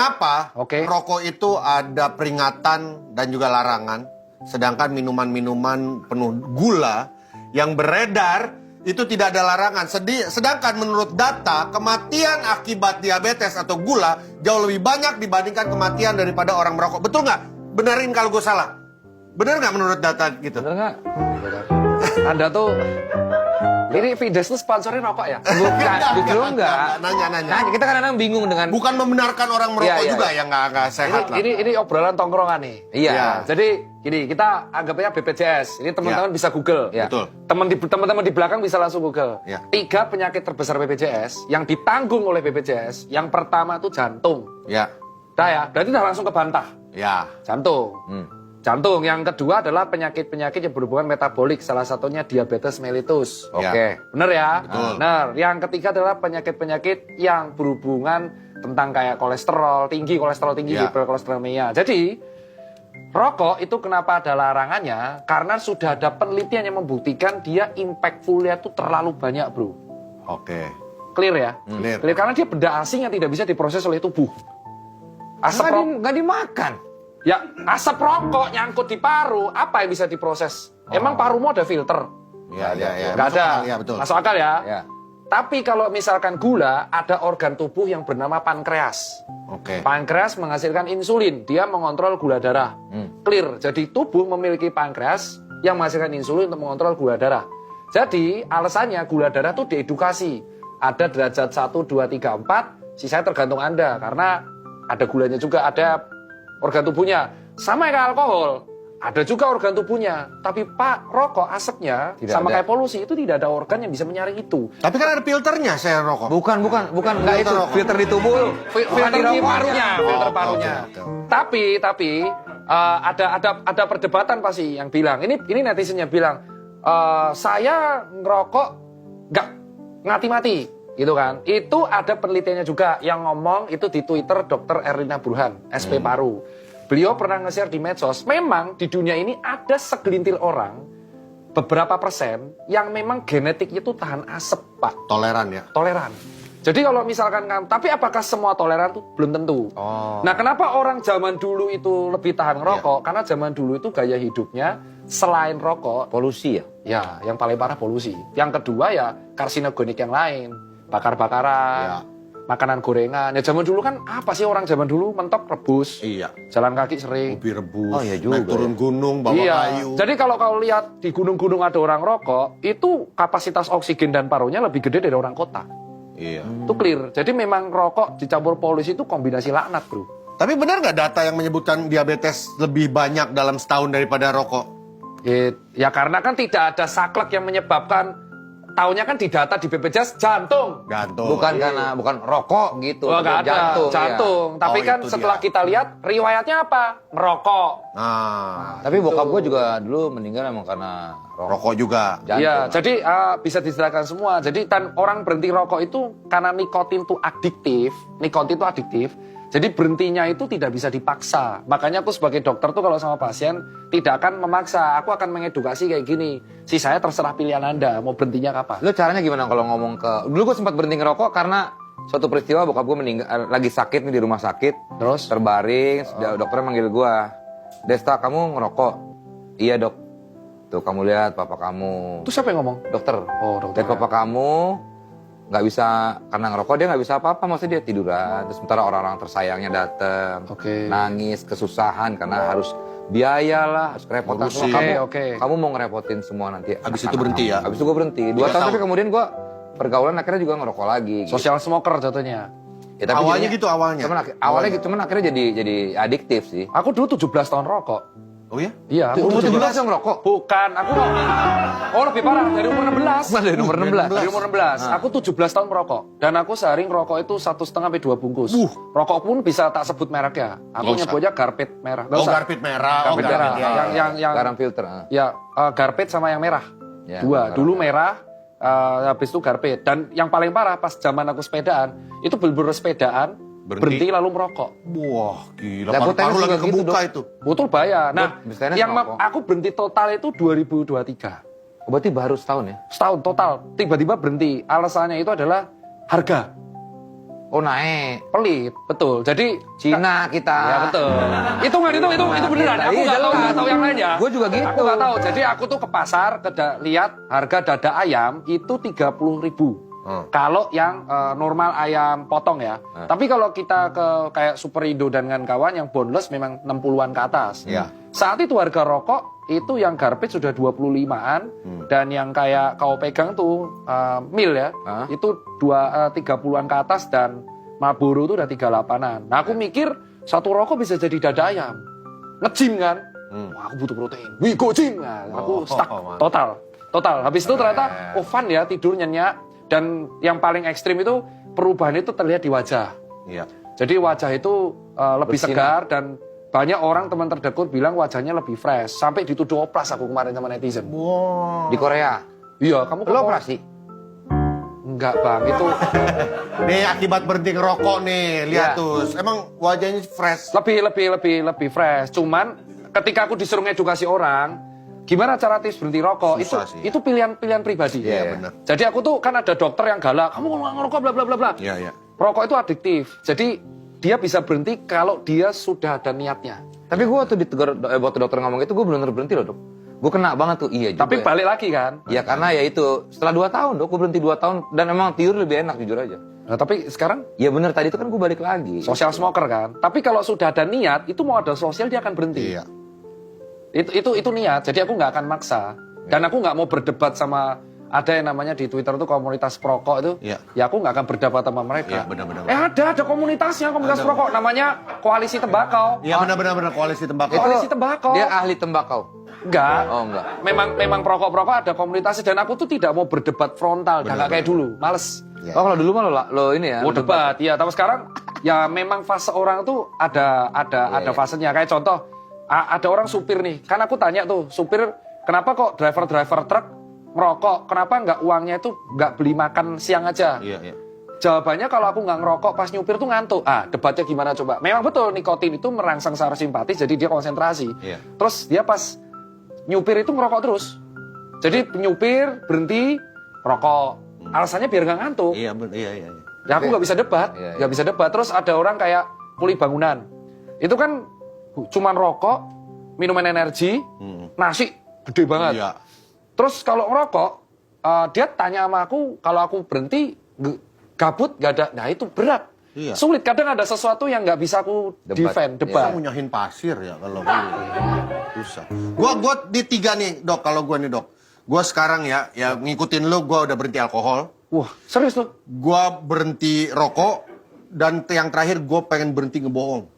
Mengapa rokok itu ada peringatan dan juga larangan, sedangkan minuman-minuman penuh gula yang beredar itu tidak ada larangan. Sedangkan menurut data, kematian akibat diabetes atau gula jauh lebih banyak dibandingkan kematian daripada orang merokok. Betul nggak? Benerin kalau gue salah. Bener nggak menurut data gitu? Bener nggak? Anda tuh... Ini Fides tuh sponsorin rokok ya? Bukan, belum enggak. Nanya. Nah, kita kadang-kadang bingung dengan... Bukan membenarkan orang merokok juga yang nggak sehat lah. Ini obrolan tongkrongan nih. Iya. Jadi gini, kita anggapnya BPJS. Ini teman-teman bisa Google. Ya. Betul. Teman-teman di belakang bisa langsung Google. Ya. 3 penyakit terbesar BPJS yang ditanggung oleh BPJS. Yang pertama itu jantung. Ya. Nah ya, berarti udah langsung kebantah. Ya. Jantung. Jantung. Yang kedua adalah penyakit-penyakit yang berhubungan metabolik. Salah satunya diabetes mellitus. Oke. Bener ya? Betul. Bener. Yang ketiga adalah penyakit-penyakit yang berhubungan tentang kayak kolesterol tinggi, hiperkolesterolemia. Jadi, rokok itu kenapa ada larangannya? Karena sudah ada penelitian yang membuktikan dia impactful-nya itu terlalu banyak, bro. Oke. Clear ya? Clear. Clear. Karena dia benda asing yang tidak bisa diproses oleh tubuh. Nggak dimakan. Ya, asap rokok nyangkut di paru, apa yang bisa diproses? Emang parumu ada filter? Ya. Nggak ada. Ya, betul. Masuk akal ya? Ya. Tapi kalau misalkan gula, ada organ tubuh yang bernama pankreas. Oke. Pankreas menghasilkan insulin, dia mengontrol gula darah. Clear, jadi tubuh memiliki pankreas yang menghasilkan insulin untuk mengontrol gula darah. Jadi alasannya gula darah itu diedukasi. Ada derajat 1, 2, 3, 4, sisanya tergantung Anda. Karena ada gulanya juga, ada organ tubuhnya. Sama kayak alkohol, ada juga organ tubuhnya. Tapi Pak, rokok asapnya Tidak sama ada. Kayak polusi, itu tidak ada organ yang bisa menyaring itu. Tapi kan ada filternya saya rokok. Bukan enggak itu. rokok. Filter di tubuh. Filter di parunya, filter Oh, parunya. oke. Tapi ada perdebatan pasti yang bilang. Ini netizennya bilang, saya ngerokok nggak mati-mati, gitu kan? Itu ada penelitiannya juga yang ngomong itu di Twitter Dr. Erlina Burhan, SP Paru. Beliau pernah nge-share di medsos. Memang di dunia ini ada segelintir orang, beberapa persen yang memang genetiknya itu tahan asap, Pak. Toleran ya. Toleran. Jadi kalau misalkan tapi apakah semua toleran itu belum tentu. Nah, kenapa orang zaman dulu itu lebih tahan ngerokok? Karena zaman dulu itu gaya hidupnya selain rokok, Polusi ya? ya yang paling parah polusi. Yang kedua ya karsinogenik yang lain, bakar-bakaran, makanan gorengan. Ya zaman dulu kan apa sih orang zaman dulu mentok rebus, Iya. jalan kaki sering. Kopi rebus. Oh, iya juga Naik turun ya. gunung bawa kayu. Jadi kalau kau lihat di gunung-gunung ada orang rokok, itu kapasitas oksigen dan parunya lebih gede dari orang kota. Iya. Itu clear. Jadi memang rokok dicampur polusi itu kombinasi laknat, bro. Tapi benar nggak data yang menyebutkan diabetes lebih banyak dalam setahun daripada rokok? Ya karena kan tidak ada saklek yang menyebabkan, taunya kan di data di BPJS jantung. Gantung. Bukan rokok gitu. Oh, nggak ada. Jantung. Ya. Tapi Oh, kan itu setelah dia. kita lihat riwayatnya apa? Ngerokok. Nah, Tapi bokap gue juga dulu meninggal emang karena rokok juga. jantung. Iya, jadi bisa dijelaskan semua. Jadi orang berhenti rokok itu karena nikotin itu adiktif. Nikotin itu adiktif. Jadi berhentinya itu tidak bisa dipaksa. Makanya aku sebagai dokter tuh kalau sama pasien tidak akan memaksa. Aku akan mengedukasi kayak gini. Sisanya terserah pilihan Anda. Mau berhentinya kapan? Lu caranya gimana kalau ngomong ke... Dulu gue sempat berhenti ngerokok karena suatu peristiwa bokap gue meninggal, lagi sakit nih di rumah sakit. Terus? Terbaring, dokternya manggil gue. Desta, kamu ngerokok? Iya dok. Tuh kamu lihat papa kamu. Itu siapa yang ngomong? Dokter. Oh, dokter. Lihat papa kamu nggak bisa, karena ngerokok dia nggak bisa apa-apa. Maksudnya dia tiduran. Terus sementara orang-orang tersayangnya datang. Oke. Nangis, kesusahan karena harus biaya lah, harus kerepotan. Ngurusin. Kamu mau ngerepotin semua nanti. Abis itu berhenti ya? Abis itu gue berhenti. 2 tahun tapi kemudian gue pergaulan akhirnya juga ngerokok lagi. Gitu. Social smoker jatuhnya. Ya, tapi Awalnya jadinya- gitu, awalnya? Awalnya gitu, cuman akhirnya jadi adiktif sih. Aku dulu 17 tahun rokok. Oh ya? Iya, aku Umur 17. 17 yang ngerokok? Bukan, aku lebih parah dari umur 16. Dari umur 16. Dari umur 16. Aku 17 tahun merokok. Dan aku sehari ngerokok itu 1,5 sampai 2 bungkus. Rokok pun bisa tak sebut mereknya. Aku Nggak usah. nyebutnya Garpit merah. Nggak Oh, usah. garpit merah. Garpit merah. Yang Garam filter. ya Garpit sama yang merah. Ya, Dua. garam Dulu merah, habis itu Garpit. Dan yang paling parah pas zaman aku sepedaan, itu bener-bener sepedaan berhenti lalu merokok. Wah, gila. Lah, gua Paru-paru tenis lagi juga gitu, kebuka Dok. itu. Betul bahaya. Nah, Bis tenis yang merokok. aku berhenti total itu 2023. Oh, berarti baru setahun ya? Setahun total, tiba-tiba berhenti. Alasannya itu adalah harga. Oh naik. Pelit, betul. Jadi Cina kita. ya betul. Itu beneran. Aku Iya, nggak tahu yang lainnya. Gua juga gitu. Aku nggak tahu. Jadi aku tuh ke pasar, lihat harga dada ayam itu 30.000. Kalau yang normal ayam potong ya. Tapi kalau kita ke kayak Superindo dan kawan yang boneless memang 60-an ke atas. Iya. Saat itu harga rokok itu yang garbage sudah 25-an dan yang kayak kau pegang tuh mil ya. Itu 30-an ke atas dan Marlboro itu udah 38-an. Nah, aku mikir satu rokok bisa jadi dada ayam. Nge-gym kan? Wah, aku butuh protein. Wih, go gym. Nah, aku stuck total. Habis itu ternyata fun ya, tidur nyenyak. Dan yang paling ekstrim itu perubahan itu terlihat di wajah. Iya. Jadi wajah itu lebih Bersinar. segar dan banyak orang teman terdekat bilang wajahnya lebih fresh. Sampai dituduh oplas aku kemarin sama netizen. Wow. Di Korea. Iya, kamu Lo operasi? Enggak bang, itu Nih akibat berhenti ngerokok nih, lihat Iya. tuh. Emang wajahnya fresh. lebih fresh. Cuman ketika aku disuruh edukasi orang, gimana cara tips berhenti rokok? Susah sih, Itu pilihan pribadi. Iya, benar. Jadi aku tuh kan ada dokter yang galak, kamu nggak ngerokok bla bla bla bla. Iya, iya. Rokok itu adiktif. Jadi dia bisa berhenti kalau dia sudah ada niatnya. Tapi gue waktu ditegur waktu dokter ngomong itu gue bener-bener berhenti loh dok. Gue kena banget tuh, iya juga. Tapi ya. balik lagi kan. Ya karena ya itu setelah 2 tahun dok, gue berhenti 2 tahun dan emang tidur lebih enak jujur aja. Nah, tapi sekarang Ya bener tadi itu kan gue balik lagi. social smoker kan. Tapi kalau sudah ada niat, itu mau ada sosial dia akan berhenti. Iya. Itu niat. Jadi aku nggak akan maksa. Dan aku nggak mau berdebat sama ada yang namanya di Twitter itu komunitas perokok itu. Iya. Ya aku nggak akan berdebat sama mereka. Iya, benar-benar. Ada komunitasnya komunitas perokok namanya Koalisi Tembakau. Iya, benar-benar koalisi tembakau. Itu- Koalisi tembakau. Dia ahli tembakau. Enggak. Oh enggak. Memang perokok-perokok ada komunitasnya dan aku tuh tidak mau berdebat frontal, nggak kayak dulu, males. Iya. Oh kalau dulu mah lo ini ya. Mau lo debat, ya. Tapi sekarang ya memang fase orang tuh ada Iya. fasenya. Kayak contoh, ada orang supir nih. Kan aku tanya tuh, supir kenapa kok driver truk merokok? Kenapa nggak uangnya itu nggak beli makan siang aja? Iya, iya. Jawabannya kalau aku nggak ngerokok pas nyupir tuh ngantuk. Debatnya gimana coba? Memang betul nikotin itu merangsang saraf simpatis, jadi dia konsentrasi. Iya. Terus dia pas nyupir itu ngerokok terus. Jadi nyupir berhenti rokok. Alasannya biar nggak ngantuk. Iya, iya, iya. Ya aku nggak bisa debat, Iya, iya. nggak bisa debat. Terus ada orang kayak kuli bangunan, itu kan cuman rokok, minuman energi, nasi gede banget. Iya. Terus kalau ngerokok, dia tanya sama aku, kalau aku berhenti gabut nggak ada, nah itu berat, Iya. sulit. Kadang ada sesuatu yang nggak bisa aku defend, Kita debat. munyahin pasir ya kalau susah. Gua di 3 nih, Dok, kalau gua nih, Dok. Gua sekarang ya ngikutin lu, gua udah berhenti alkohol. Wah serius tuh? Gua berhenti rokok dan yang terakhir gua pengen berhenti ngebohong.